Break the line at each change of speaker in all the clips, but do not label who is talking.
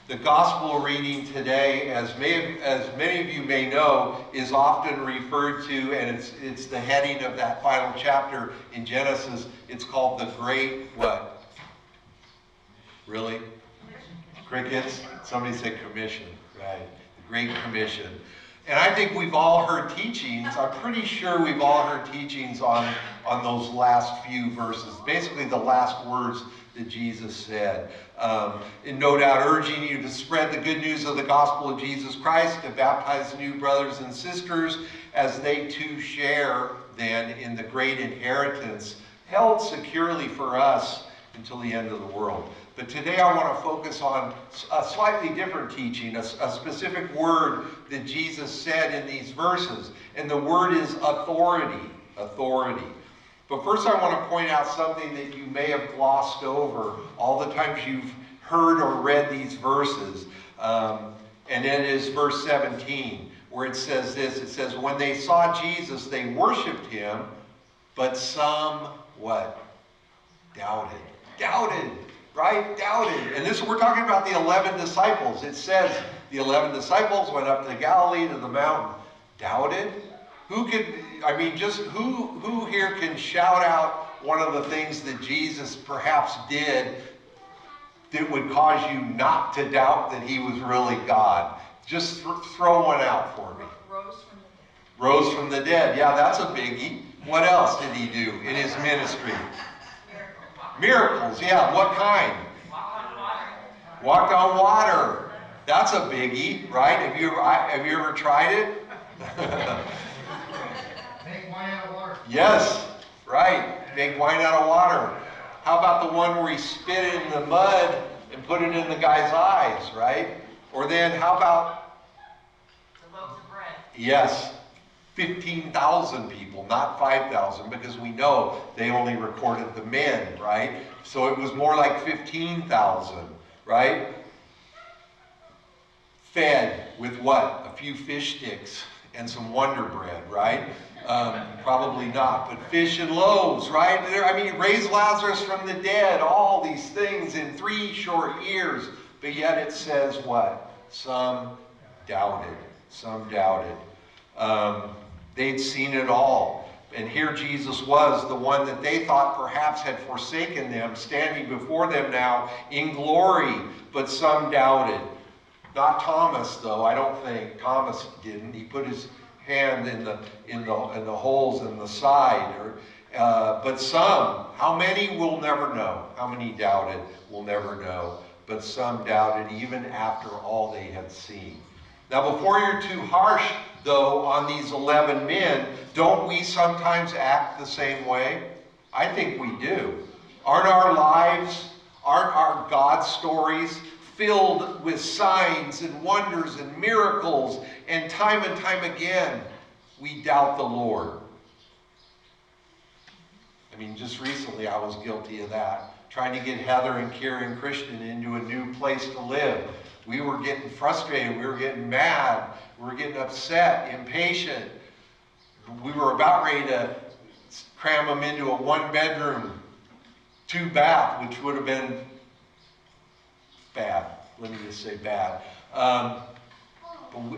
The gospel reading today, as many of you may know, is often referred to, and it's the heading of that final chapter in Genesis. It's called the Great what? Really? Crickets? Somebody said commission, right? The Great Commission. And I think we've all heard teachings, I'm pretty sure we've all heard teachings on those last few verses, basically the last words that Jesus said. And no doubt urging you to spread the good news of the gospel of Jesus Christ, to baptize new brothers and sisters as they too share then in the great inheritance held securely for us until the end of the world. But today I want to focus on a slightly different teaching, a specific word that Jesus said in these verses. And the word is authority. Authority. But first I want to point out something that you may have glossed over all the times you've heard or read these verses. And it is verse 17, where it says this. It says, when they saw Jesus, they worshiped him, but some, what? Doubted. Doubted. Right? Doubted. And this, we're talking about the 11 disciples. It says the 11 disciples went up to Galilee to the mountain. Doubted? Who could, I mean, just who here can shout out one of the things that Jesus perhaps did that would cause you not to doubt that he was really God? Just throw one out for me.
Rose from the dead.
Rose from the dead. Yeah, that's a biggie. What else did he do in his ministry? Miracles, yeah. What kind? Walked on water. That's a biggie, right? Have you ever tried it?
Make wine out of water.
Yes, right. Make wine out of water. How about the one where he spit it in the mud and put it in the guy's eyes, right? Or then how about
The loaves of bread.
yes, 15,000 people, not 5,000, because we know they only recorded the men, right? So it was more like 15,000, right? Fed with what? A few fish sticks and some Wonder Bread, right? Probably not, but fish and loaves, right? I mean, raise Lazarus from the dead, all these things in 3 short years. But yet it says what? Some doubted. Some doubted. They'd seen it all. And here Jesus was, the one that they thought perhaps had forsaken them, standing before them now in glory, but some doubted. Not Thomas, though. I don't think Thomas didn't. He put his hand in the holes in the side. But some, how many we'll never know. How many doubted we'll never know. But some doubted even after all they had seen. Now, before you're too harsh, though, on these 11 men, don't we sometimes act the same way? I think we do. Aren't our lives, aren't our God stories filled with signs and wonders and miracles, and time again, we doubt the Lord? I mean, just recently I was guilty of that, trying to get Heather and Karen and Christian into a new place to live. We were getting frustrated, we were getting mad, we were getting upset, impatient. We were about ready to cram them into a 1-bedroom, 2-bath, which would have been bad. Let me just say bad. But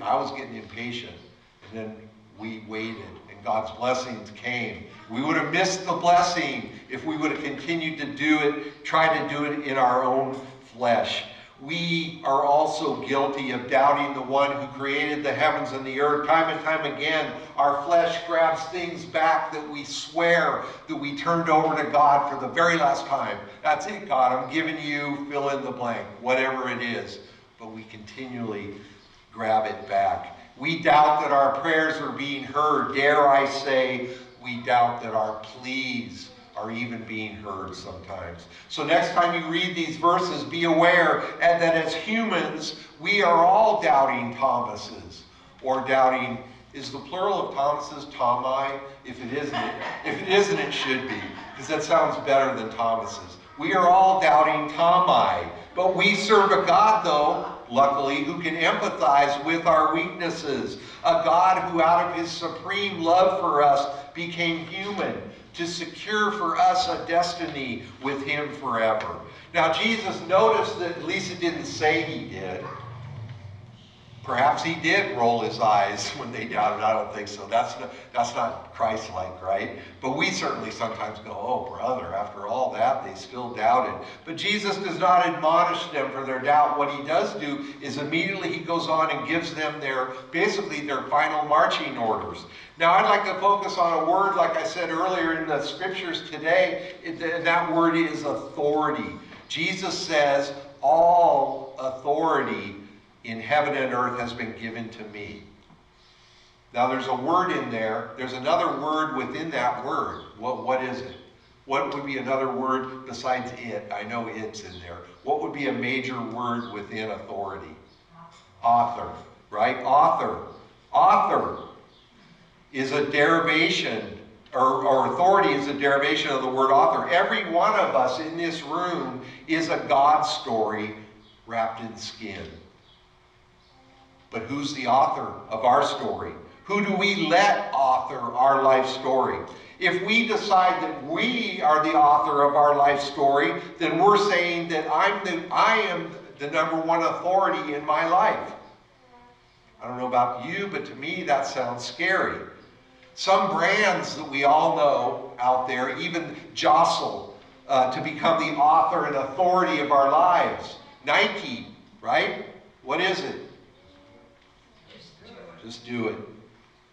I was getting impatient, and then we waited, and God's blessings came. We would have missed the blessing if we would have continued to do it, try to do it in our own flesh. We are also guilty of doubting the one who created the heavens and the earth. Time and time again, our flesh grabs things back that we swear that we turned over to God for the very last time. That's it, God, I'm giving you fill in the blank, whatever it is. But we continually grab it back. We doubt that our prayers are being heard. Dare I say, we doubt that our pleas are even being heard sometimes. So next time you read these verses, be aware that as humans, we are all doubting Thomases. Or doubting, is the plural of Thomases Thomai? If it isn't, it should be, because that sounds better than Thomases. We are all doubting Thomai. But we serve a God, though, luckily, who can empathize with our weaknesses. A God who, out of his supreme love for us, became human, to secure for us a destiny with him forever. Now, Jesus noticed that, at least it didn't say he did. Perhaps he did roll his eyes when they doubted. I don't think so. That's not Christ-like, right? But we certainly sometimes go, oh, brother, after all that, they still doubted. But Jesus does not admonish them for their doubt. What he does do is immediately he goes on and gives them basically their final marching orders. Now, I'd like to focus on a word, like I said earlier in the scriptures today, and that word is authority. Jesus says, all authority in heaven and earth has been given to me. Now there's a word in there. There's another word within that word. What is it? What would be another word besides it? I know it's in there. What would be a major word within authority? Author, right? Author. Author is a derivation, or authority is a derivation of the word author. Every one of us in this room is a God story wrapped in skin. But who's the author of our story? Who do we let author our life story? If we decide that we are the author of our life story, then we're saying that I am the number one authority in my life. I don't know about you, but to me that sounds scary. Some brands that we all know out there even jostle to become the author and authority of our lives. Nike, right? What is it? Just do it.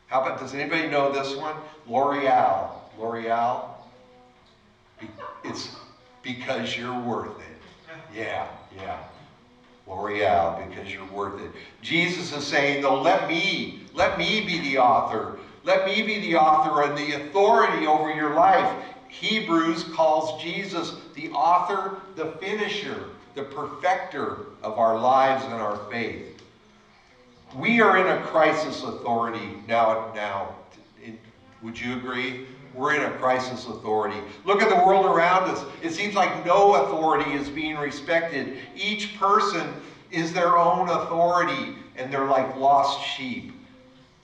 How about, does anybody know this one? L'Oreal. L'Oreal? It's because you're worth it. Yeah. L'Oreal, because you're worth it. Jesus is saying, though, let me be the author. Let me be the author and the authority over your life. Hebrews calls Jesus the author, the finisher, the perfecter of our lives and our faith. We are in a crisis authority now. Would you agree? We're in a crisis authority. Look at the world around us. It seems like no authority is being respected. Each person is their own authority, and they're like lost sheep.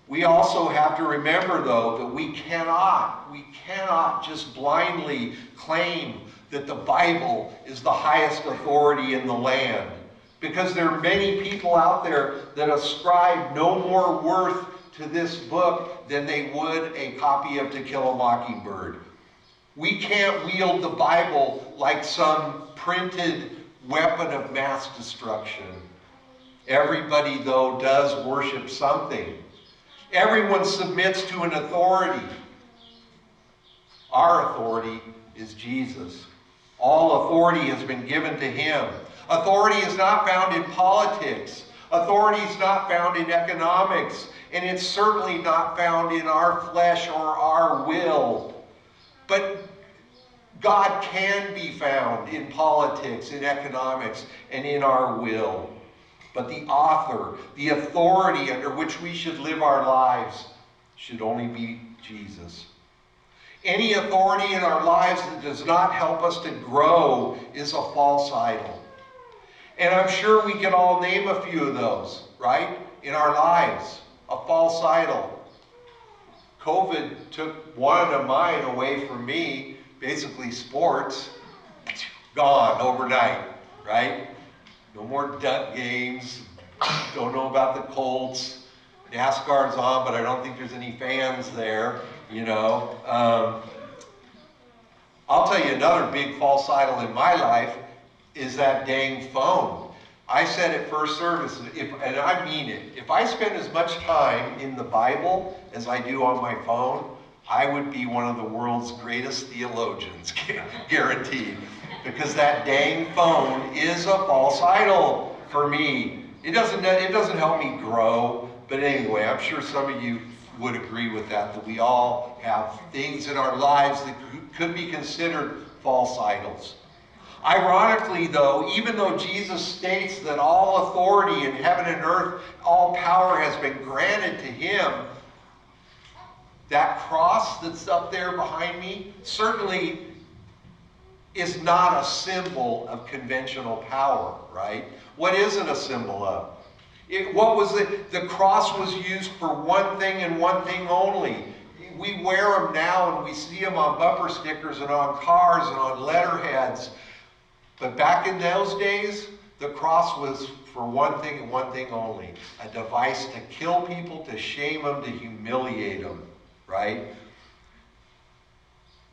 We also have to remember, though, that we cannot just blindly claim that the Bible is the highest authority in the land. Because there are many people out there that ascribe no more worth to this book than they would a copy of To Kill a Mockingbird. We can't wield the Bible like some printed weapon of mass destruction. Everybody, though, does worship something. Everyone submits to an authority. Our authority is Jesus. All authority has been given to him. Authority is not found in politics. Authority is not found in economics. And it's certainly not found in our flesh or our will. But God can be found in politics, in economics, and in our will. But the author, the authority under which we should live our lives, should only be Jesus. Any authority in our lives that does not help us to grow is a false idol. And I'm sure we can all name a few of those, right, in our lives. A false idol. COVID took one of mine away from me, basically sports. Gone overnight, right? No more duck games. Don't know about the Colts. NASCAR's on, but I don't think there's any fans there, you know. I'll tell you another big false idol in my life is that dang phone. I said at first service, and I mean it, if I spend as much time in the Bible as I do on my phone, I would be one of the world's greatest theologians, guaranteed. Because that dang phone is a false idol for me. It doesn't help me grow, but anyway, I'm sure some of you would agree with that we all have things in our lives that could be considered false idols. Ironically, though, even though Jesus states that all authority in heaven and earth, all power has been granted to him, that cross that's up there behind me certainly is not a symbol of conventional power, right? What is it a symbol of? The cross was used for one thing and one thing only. we wear them now and we see them on bumper stickers and on cars and on letterheads. But back in those days, the cross was for one thing and one thing only, a device to kill people, to shame them, to humiliate them, right?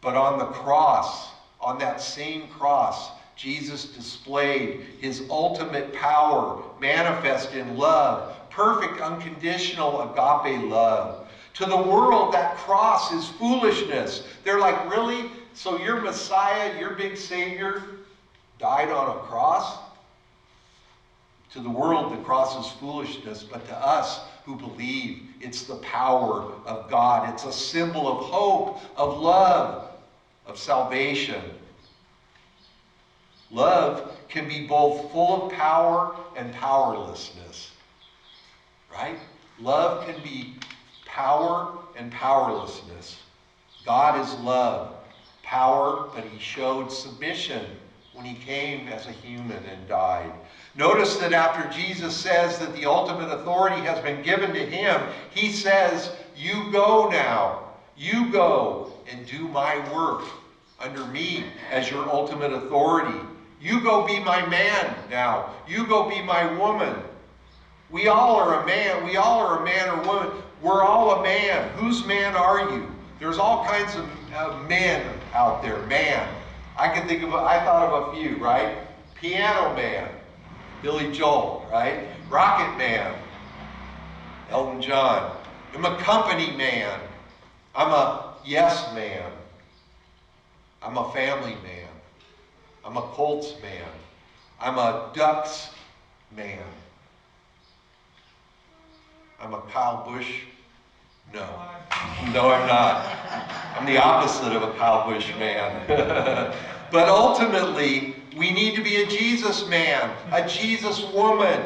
But on the cross, on that same cross, Jesus displayed his ultimate power, manifest in love, perfect, unconditional, agape love. To the world, that cross is foolishness. They're like, really? So your Messiah, your big Savior, died on a cross? To the world, the cross is foolishness, but to us who believe, it's the power of God. It's a symbol of hope, of love, of salvation. Love can be both full of power and powerlessness, right? Love can be power and powerlessness. God is love, power, but he showed submission when he came as a human and died. Notice that after Jesus says that the ultimate authority has been given to him, he says, you go now, you go and do my work under me as your ultimate authority. You go be my man now. You go be my woman. We all are a man. We all are a man or woman. We're all a man. Whose man are you? There's all kinds of men out there. Man. I thought of a few, right? Piano Man, Billy Joel, right? Rocket Man, Elton John. I'm a company man. I'm a yes man. I'm a family man. I'm a Colts man. I'm a Ducks man. I'm a Kyle Busch. No. No, I'm not. I'm the opposite of a Kyle Busch man. But ultimately, we need to be a Jesus man, a Jesus woman.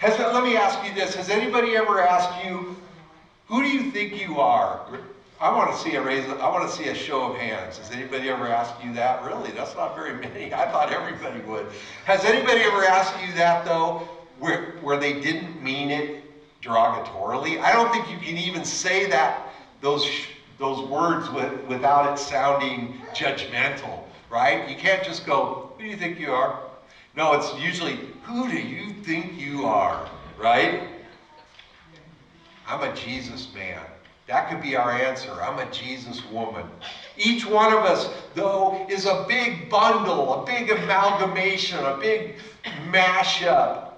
Let me ask you this. Has anybody ever asked you, who do you think you are? I want to see a show of hands. Has anybody ever asked you that? Really? That's not very many. I thought everybody would. Has anybody ever asked you that, though, where they didn't mean it derogatorily? I don't think you can even say that those words without it sounding judgmental, right? You can't just go, who do you think you are? No, it's usually, who do you think you are, right? I'm a Jesus man. That could be our answer. I'm a Jesus woman. Each one of us, though, is a big bundle, a big amalgamation, a big mashup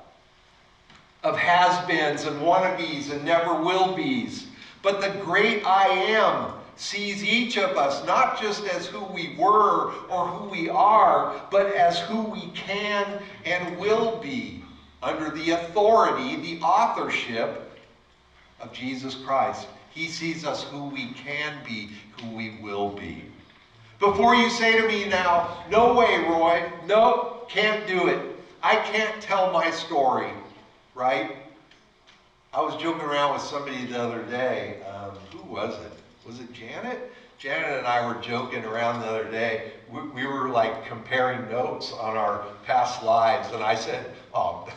of has-beens and wannabes and never-will-be's. But the great I Am sees each of us not just as who we were or who we are, but as who we can and will be under the authority, the authorship of Jesus Christ. He sees us who we can be, who we will be. Before you say to me now, no way, Roy, nope, can't do it. I can't tell my story, right? I was joking around with somebody the other day. Who was it? Was it Janet? Janet and I were joking around the other day. We were like comparing notes on our past lives, and I said, oh,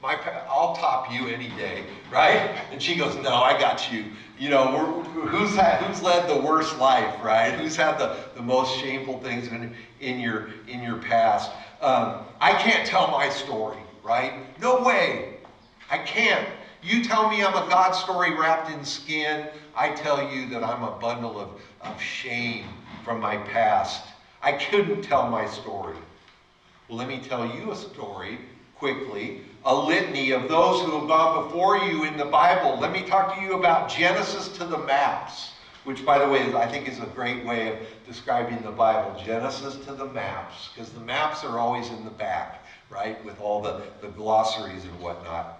I'll top you any day, right? And she goes, no, I got you. You know, who's led the worst life, right? Who's had the most shameful things in your past? I can't tell my story, right? No way. I can't. You tell me I'm a God story wrapped in skin. I tell you that I'm a bundle of shame from my past. I couldn't tell my story. Well, let me tell you a story quickly. A litany of those who have gone before you in the Bible. Let me talk to you about Genesis to the maps, which, by the way, I think is a great way of describing the Bible. Genesis to the maps, because the maps are always in the back, right, with all the glossaries and whatnot.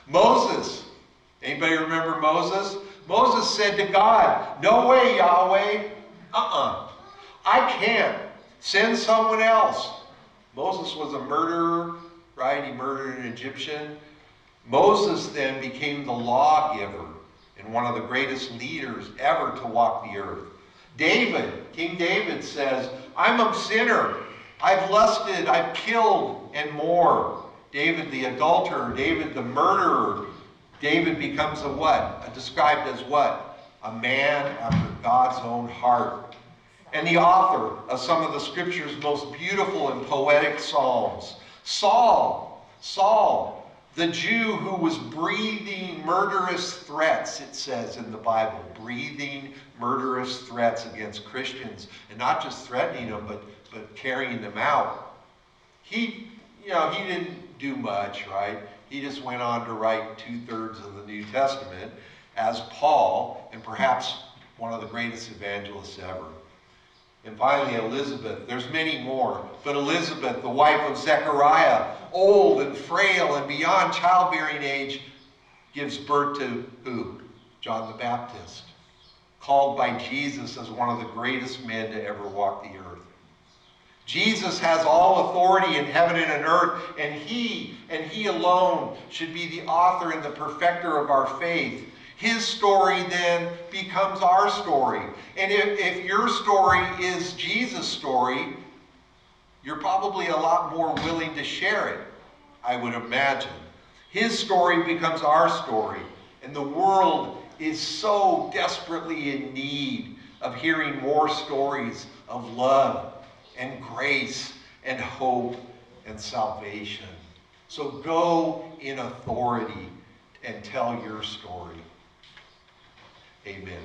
Moses. Anybody remember Moses? Moses said to God, no way, Yahweh. I can't. Send someone else. Moses was a murderer, right? He murdered an Egyptian. Moses then became the lawgiver and one of the greatest leaders ever to walk the earth. David, King David says, I'm a sinner. I've lusted, I've killed, and more. David the adulterer, David the murderer. David becomes a what? Described as what? a man after God's own heart, and the author of some of the Scripture's most beautiful and poetic psalms. Saul, the Jew who was breathing murderous threats, it says in the Bible, breathing murderous threats against Christians, and not just threatening them, but carrying them out. He didn't do much, right? He just went on to write 2/3 of the New Testament as Paul, and perhaps one of the greatest evangelists ever. And finally, Elizabeth. There's many more, but Elizabeth, the wife of Zechariah, old and frail and beyond childbearing age, gives birth to who? John the Baptist, called by Jesus as one of the greatest men to ever walk the earth. Jesus has all authority in heaven and in earth, and He alone should be the author and the perfecter of our faith. His story then becomes our story. And if your story is Jesus' story, you're probably a lot more willing to share it, I would imagine. His story becomes our story. And the world is so desperately in need of hearing more stories of love and grace and hope and salvation. So go in authority and tell your story. Amen.